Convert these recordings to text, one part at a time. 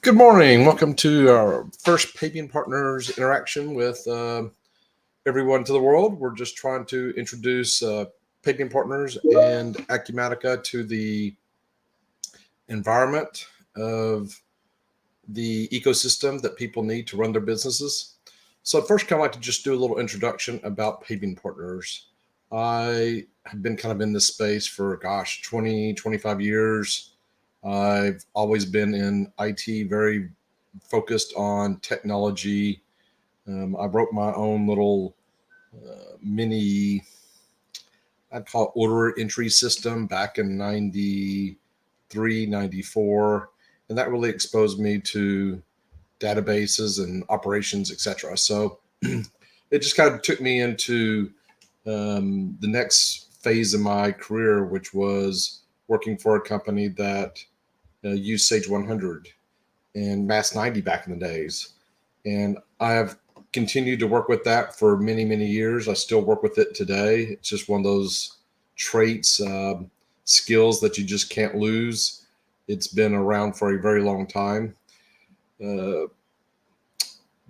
Good morning. Welcome to our first Pabian Partners interaction with everyone to the world. We're just trying to introduce Pabian Partners and Acumatica to the environment of the ecosystem that people need to run their businesses. So at first, kind of like to just do a little introduction about Pabian Partners. I have been kind of in this space for, 20, 25 years. I've always been in IT, very focused on technology. I wrote my own little mini, I'd call it order entry system back in 93, 94. And that really exposed me to databases and operations, etc. So it just kind of took me into the next phase of my career, which was working for a company that used Sage 100 and Mass 90 back in the days. And I have continued to work with that for many, many years. I still work with it today. It's just one of those traits, skills that you just can't lose. It's been around for a very long time. The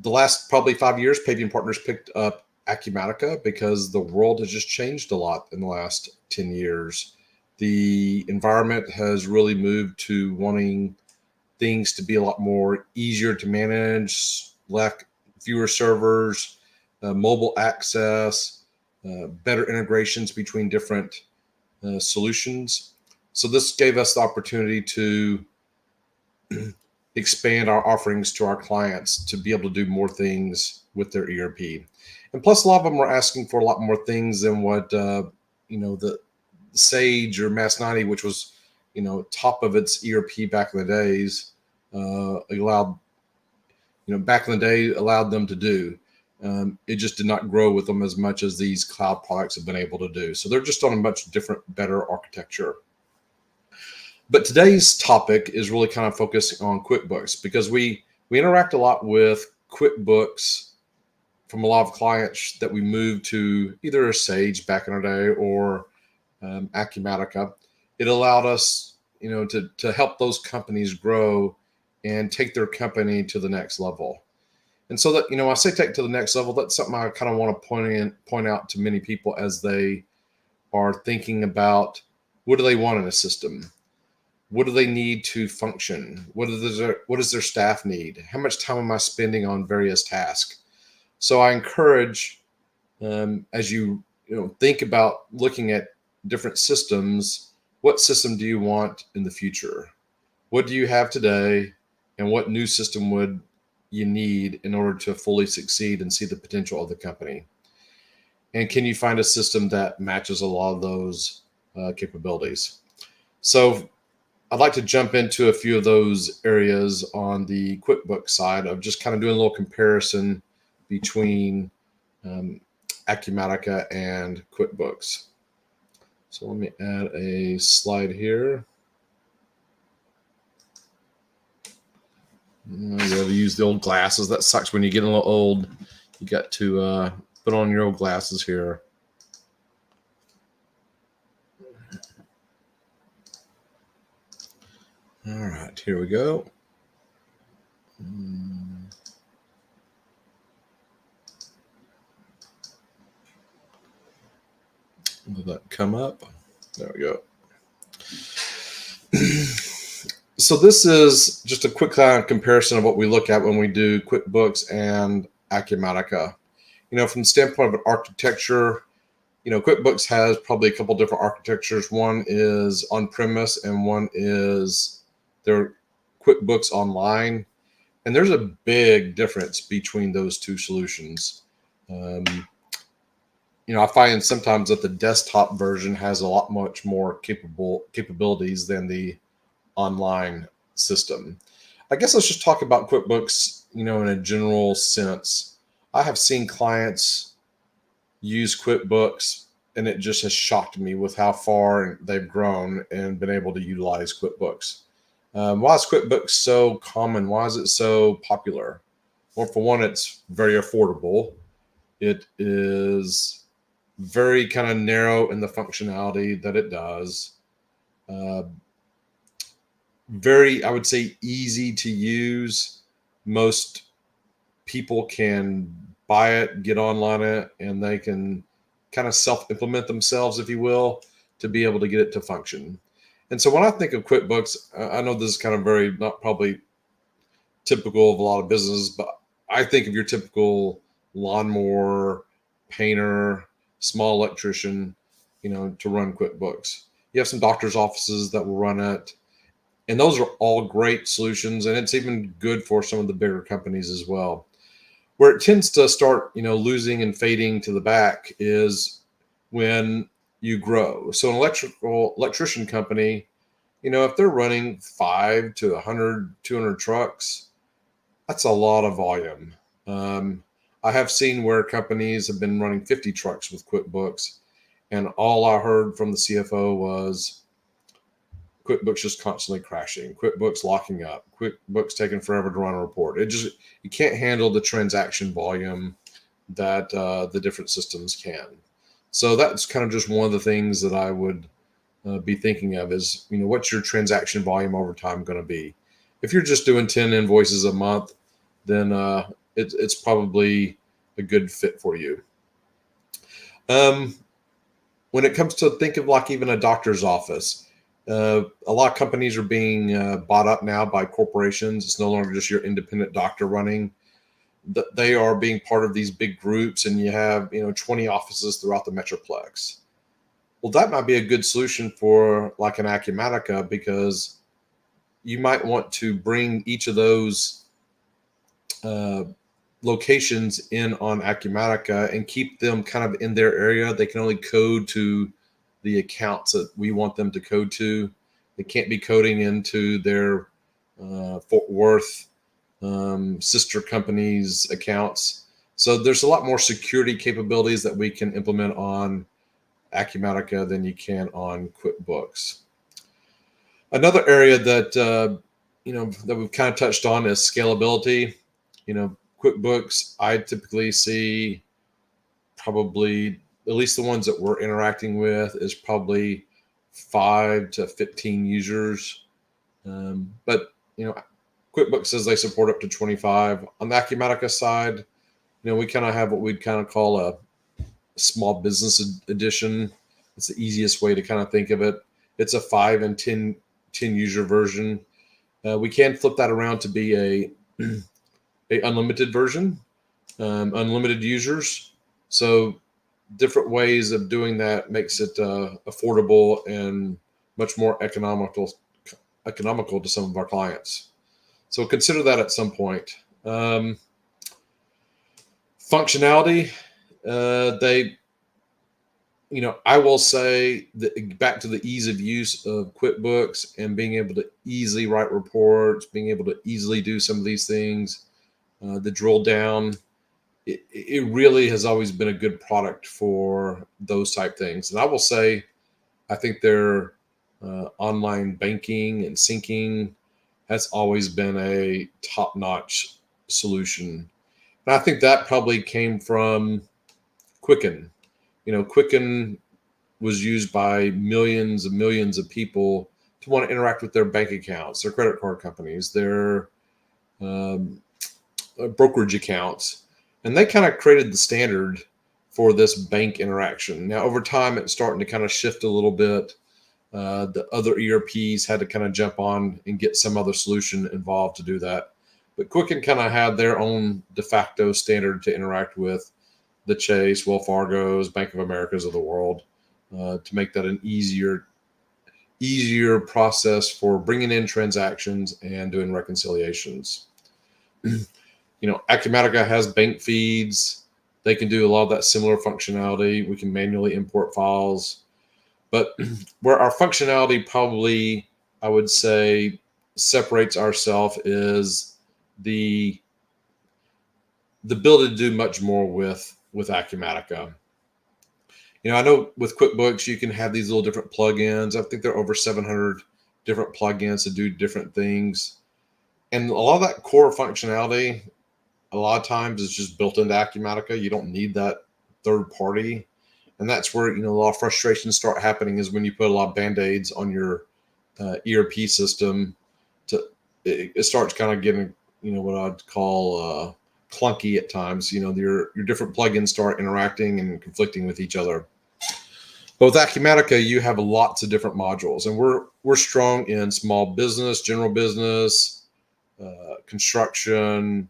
last probably 5 years, Pabian Partners picked up Acumatica because the world has just changed a lot in the last 10 years. The environment has really moved to wanting things to be a lot more easier to manage, fewer servers, mobile access, better integrations between different solutions. So this gave us the opportunity to expand our offerings to our clients to be able to do more things with their ERP. And plus, a lot of them were asking for a lot more things than what the Sage or Mass 90, which was top of its ERP back in the days, allowed them to do. It just did not grow with them as much as these cloud products have been able to do. So they're just on a much different, better architecture. But today's topic is really kind of focusing on QuickBooks because we interact a lot with QuickBooks from a lot of clients that we moved to either Sage back in our day or Acumatica. It allowed us, to help those companies grow and take their company to the next level. And so that, I say take to the next level, that's something I kind of want to point out to many people as they are thinking about what do they want in a system? What do they need to function? What does their staff need? How much time am I spending on various tasks? So I encourage, as you think about looking at different systems, what system do you want in the future? What do you have today? And what new system would you need in order to fully succeed and see the potential of the company? And can you find a system that matches a lot of those capabilities? So I'd like to jump into a few of those areas on the QuickBooks side of just kind of doing a little comparison between Acumatica and QuickBooks. So let me add a slide here. You got to use the old glasses. That sucks when you get a little old. You got to put on your old glasses here. All right, here we go. Will that come up? There we go. So this is just a quick kind of comparison of what we look at when we do QuickBooks and Acumatica. From the standpoint of an architecture, QuickBooks has probably a couple different architectures. One is on-premise and one is their QuickBooks Online. And there's a big difference between those two solutions. I find sometimes that the desktop version has a lot much more capabilities than the online system. I guess let's just talk about QuickBooks, in a general sense. I have seen clients use QuickBooks and it just has shocked me with how far they've grown and been able to utilize QuickBooks. Why is QuickBooks so common? Why is it so popular? Well, for one, it's very affordable. It is very kind of narrow in the functionality that it does. very, I would say, easy to use. Most people can buy it, get online it, and they can kind of self-implement themselves, if you will, to be able to get it to function. And so when I think of QuickBooks, I know this is kind of very not probably typical of a lot of businesses, but I think of your typical lawnmower, painter, small electrician, to run QuickBooks. You have some doctor's offices that will run it. And those are all great solutions. And it's even good for some of the bigger companies as well. Where it tends to start, losing and fading to the back is when you grow. So an electrician company, if they're running 5 to 100, 200 trucks, that's a lot of volume. I have seen where companies have been running 50 trucks with QuickBooks, and all I heard from the CFO was QuickBooks just constantly crashing, QuickBooks locking up, QuickBooks taking forever to run a report. You can't handle the transaction volume that the different systems can. So that's kind of just one of the things that I would be thinking of is, what's your transaction volume over time going to be? If you're just doing 10 invoices a month, then it's probably a good fit for you. When it comes to think of like even a doctor's office, a lot of companies are being bought up now by corporations. It's no longer just your independent doctor running. They are being part of these big groups, and you have 20 offices throughout the metroplex. Well, that might be a good solution for like an Acumatica, because you might want to bring each of those locations in on Acumatica and keep them kind of in their area. They can only code to the accounts that we want them to code to. They can't be coding into their Fort Worth sister companies' accounts. So there's a lot more security capabilities that we can implement on Acumatica than you can on QuickBooks. Another area that that we've kind of touched on is scalability. QuickBooks, I typically see probably, at least the ones that we're interacting with, is probably 5 to 15 users. But QuickBooks says they support up to 25. On the Acumatica side, we kind of have what we'd kind of call a small business edition. It's the easiest way to kind of think of it. It's a 5 and 10 user version. We can flip that around to be a unlimited version, unlimited users. So different ways of doing that makes it affordable and much more economical to some of our clients. So consider that at some point. Functionality, I will say that back to the ease of use of QuickBooks and being able to easily write reports, being able to easily do some of these things, the drill down, it really has always been a good product for those type things. And I will say, I think their online banking and syncing has always been a top-notch solution. And I think that probably came from Quicken. Quicken was used by millions and millions of people to want to interact with their bank accounts, their credit card companies, their brokerage accounts. And they kind of created the standard for this bank interaction. Now, over time, it's starting to kind of shift a little bit. The other ERPs had to kind of jump on and get some other solution involved to do that. But Quicken kind of had their own de facto standard to interact with the Chase, Wells Fargo's, Bank of America's of the world, to make that an easier process for bringing in transactions and doing reconciliations. Acumatica has bank feeds. They can do a lot of that similar functionality. We can manually import files. But where our functionality probably, I would say, separates ourselves is the ability to do much more with Acumatica. I know with QuickBooks, you can have these little different plugins. I think there are over 700 different plugins to do different things. And a lot of that core functionality, a lot of times is just built into Acumatica. You don't need that third party. And that's where, a lot of frustrations start happening, is when you put a lot of Band-Aids on your ERP system. it starts kind of getting, what I'd call clunky at times. Your different plugins start interacting and conflicting with each other. But with Acumatica, you have lots of different modules, and we're strong in small business, general business, construction,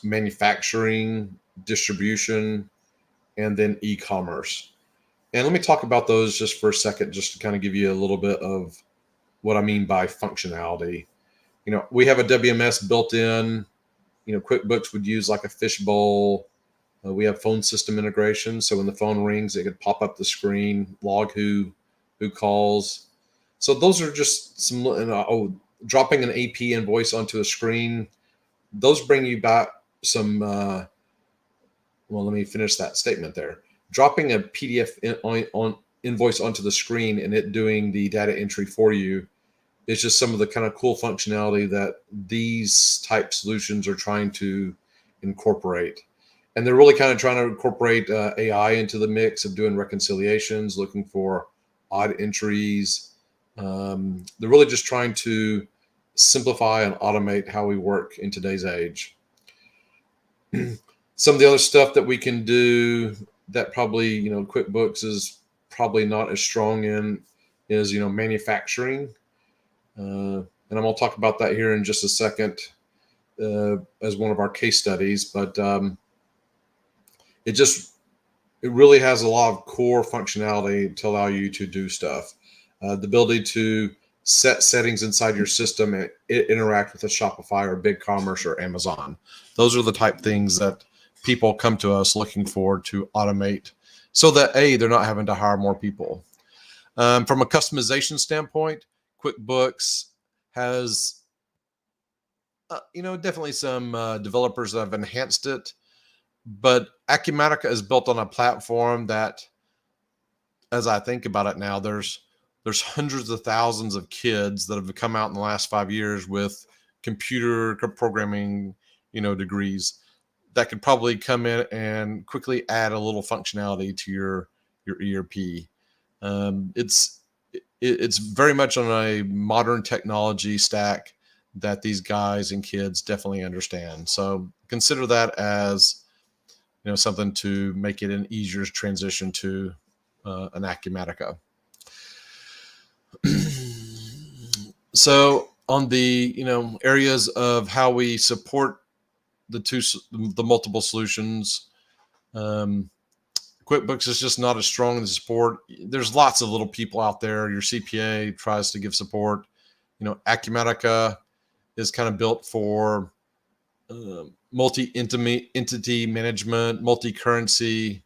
manufacturing, distribution, and then e-commerce. And let me talk about those just for a second, just to kind of give you a little bit of what I mean by functionality. We have a WMS built in. QuickBooks would use like a fishbowl. We have phone system integration, so when the phone rings, it could pop up the screen, log who calls. So those are just some. Dropping an AP invoice onto a screen, those bring you back some. Well, let me finish that statement there. Dropping a PDF invoice onto the screen and it doing the data entry for you is just some of the kind of cool functionality that these type solutions are trying to incorporate. And they're really kind of trying to incorporate AI into the mix of doing reconciliations, looking for odd entries. They're really just trying to simplify and automate how we work in today's age. Some of the other stuff that we can do that probably, QuickBooks is probably not as strong in is, manufacturing. And I'm going to talk about that here in just a second as one of our case studies. But it really has a lot of core functionality to allow you to do stuff. The ability to set settings inside your system and interact with a Shopify or BigCommerce or Amazon. Those are the type things that people come to us looking for to automate so that they're not having to hire more people. From a customization standpoint, QuickBooks has, definitely some developers that have enhanced it, but Acumatica is built on a platform that, as I think about it now, there's hundreds of thousands of kids that have come out in the last 5 years with computer programming, degrees that could probably come in and quickly add a little functionality to your ERP. It's very much on a modern technology stack that these guys and kids definitely understand. So consider that as, something to make it an easier transition to an Acumatica. So on the areas of how we support the multiple solutions, QuickBooks is just not as strong in support. There's lots of little people out there. Your CPA tries to give support. Acumatica is kind of built for multi-entity management, multi-currency,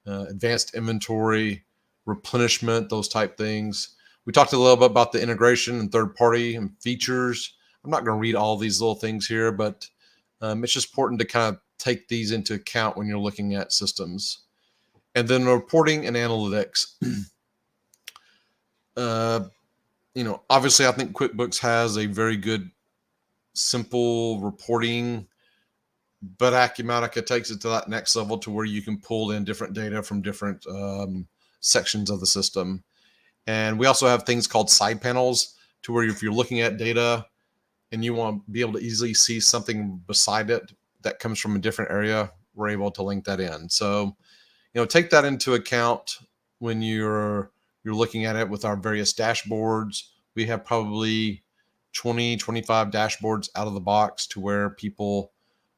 advanced inventory, replenishment, those type things. We talked a little bit about the integration and third party and features. I'm not going to read all these little things here, but it's just important to kind of take these into account when you're looking at systems. And then reporting and analytics. Obviously I think QuickBooks has a very good, simple reporting, but Acumatica takes it to that next level to where you can pull in different data from different sections of the system. And we also have things called side panels to where if you're looking at data and you want to be able to easily see something beside it that comes from a different area, we're able to link that in. So, take that into account when you're looking at it with our various dashboards. We have probably 20, 25 dashboards out of the box to where people,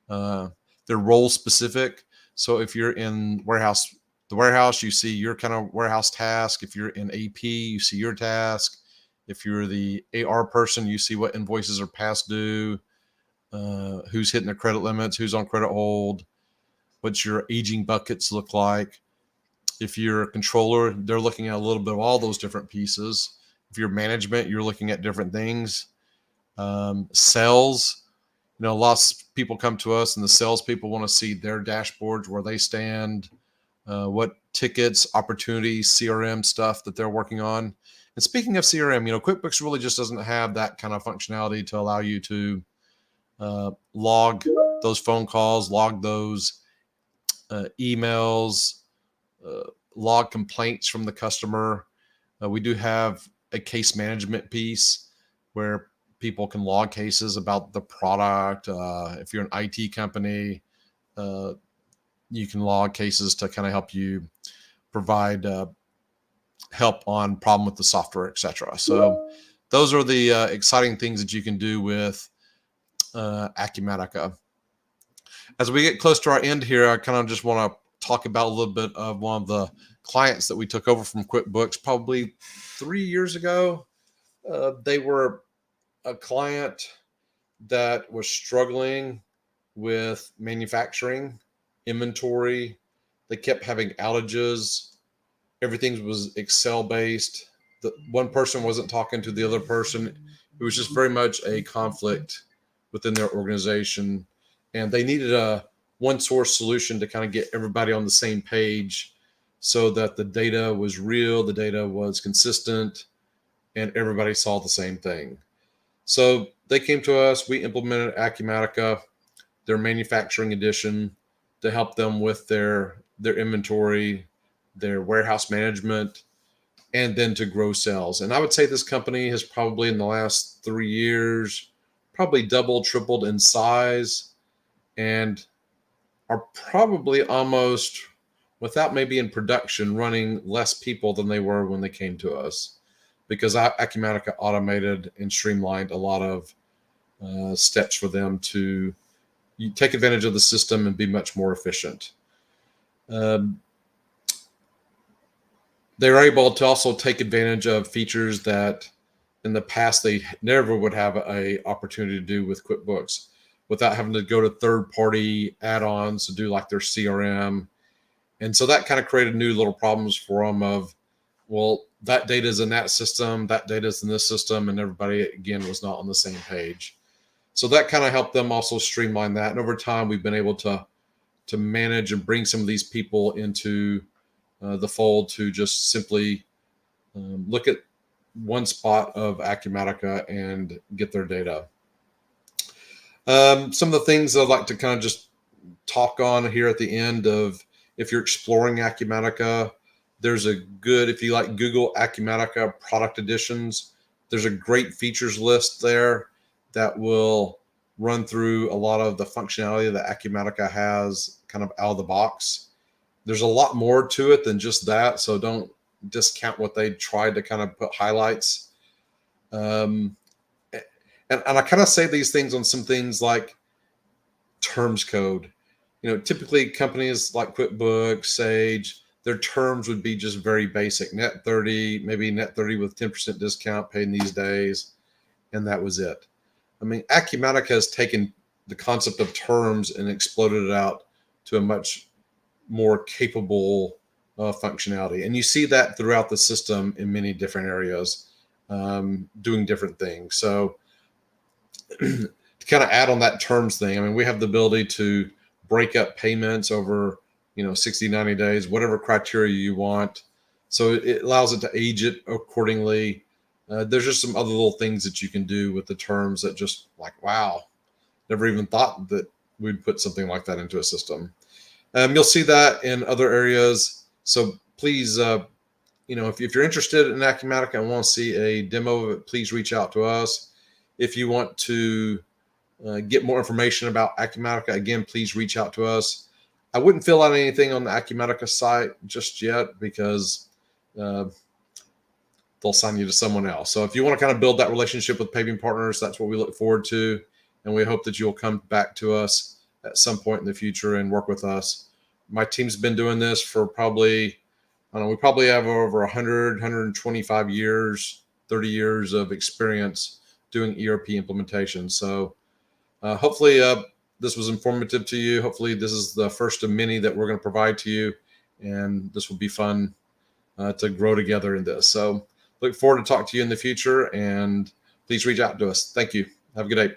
they're role specific. So if you're in the warehouse, you see your kind of warehouse task. If you're in AP, you see your task. If you're the AR person, you see what invoices are past due, who's hitting their credit limits, who's on credit hold, what's your aging buckets look like. If you're a controller, they're looking at a little bit of all those different pieces. If you're management, you're looking at different things. Sales, lots of people come to us and the sales people want to see their dashboards, where they stand, what tickets, opportunities, CRM stuff that they're working on. And speaking of CRM, QuickBooks really just doesn't have that kind of functionality to allow you to log those phone calls, log those emails, log complaints from the customer. We do have a case management piece, where people can log cases about the product. If you're an IT company, you can log cases to kind of help you provide help on problem with the software, etc. So those are the exciting things that you can do with Acumatica. As we get close to our end here, I kind of just want to talk about a little bit of one of the clients that we took over from QuickBooks probably 3 years ago. They were a client that was struggling with manufacturing, inventory. They kept having outages. Everything was Excel based. The one person wasn't talking to the other person. It was just very much a conflict within their organization. And they needed a one source solution to kind of get everybody on the same page so that the data was real, the data was consistent, and everybody saw the same thing. So they came to us, we implemented Acumatica, their manufacturing edition, to help them with their inventory, their warehouse management, and then to grow sales. And I would say this company has probably in the last 3 years, probably doubled, tripled in size, and are probably almost, without maybe in production, running less people than they were when they came to us, because Acumatica automated and streamlined a lot of steps for them to take advantage of the system and be much more efficient. They were able to also take advantage of features that in the past they never would have an opportunity to do with QuickBooks, without having to go to third-party add-ons to do like their CRM. And so that kind of created new little problems for them of, well, that data is in that system, that data is in this system, and everybody, again, was not on the same page. So that kind of helped them also streamline that. And over time, we've been able to manage and bring some of these people into the fold to just simply look at one spot of Acumatica and get their data. Some of the things I'd like to kind of just talk on here at the end of, if you're exploring Acumatica, there's a good, if you like Google Acumatica product editions, there's a great features list there that will run through a lot of the functionality that Acumatica has kind of out of the box. There's a lot more to it than just that, so don't discount what they tried to kind of put highlights. And I kind of say these things on some things like terms code. You know, typically companies like QuickBooks, Sage, their terms would be just very basic. Net 30, maybe net 30 with 10% discount paid in these days, and that was it. I mean, Acumatica has taken the concept of terms and exploded it out to a much more capable functionality. And you see that throughout the system in many different areas, doing different things. So to kind of add on that terms thing, I mean, we have the ability to break up payments over, 60, 90 days, whatever criteria you want. So it allows it to age it accordingly. There's just some other little things that you can do with the terms that just like, wow, never even thought that we'd put something like that into a system. You'll see that in other areas. So please, if you're interested in Acumatica and want to see a demo of it, please reach out to us. If you want to get more information about Acumatica, again, please reach out to us. I wouldn't fill out anything on the Acumatica site just yet because they'll assign you to someone else. So if you want to kind of build that relationship with Pabian Partners, that's what we look forward to. And we hope that you'll come back to us at some point in the future and work with us. My team's been doing this for probably, we probably have over 100, 125 years, 30 years of experience doing ERP implementation. So hopefully this was informative to you. Hopefully this is the first of many that we're going to provide to you. And this will be fun to grow together in this. So look forward to talking to you in the future, and please reach out to us. Thank you. Have a good day.